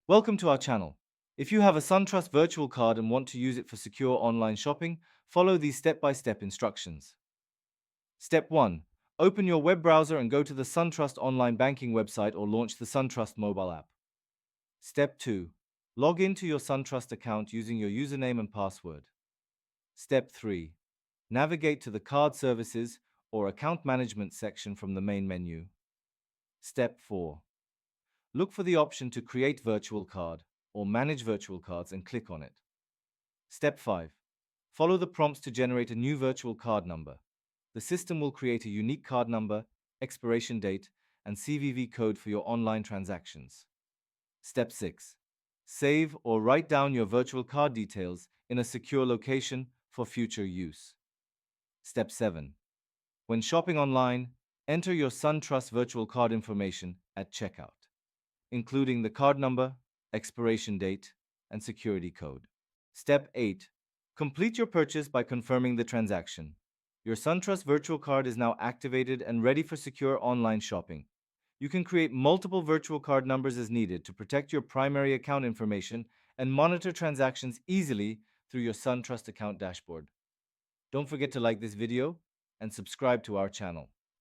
Welcome to our channel. If you have a SunTrust virtual card and want to use it for secure online shopping, follow these step-by-step instructions. Step 1. Open your web browser and go to the SunTrust online banking website or launch the SunTrust mobile app. Step 2. Log into your SunTrust account using your username and password. Step 3. Navigate to the Card Services or Account Management section from the main menu. Step 4. Look for the option to Create Virtual Card or Manage Virtual Cards and click on it. Step 5. Follow the prompts to generate a new virtual card number. The system will create a unique card number, expiration date, and CVV code for your online transactions. Step 6. Save or write down your virtual card details in a secure location for future use. Step 7. When shopping online, enter your SunTrust virtual card information at checkout, including the card number, expiration date, and security code. Step 8. Complete your purchase by confirming the transaction. Your SunTrust virtual card is now activated and ready for secure online shopping. You can create multiple virtual card numbers as needed to protect your primary account information and monitor transactions easily through your SunTrust account dashboard. Don't forget to like this video and subscribe to our channel.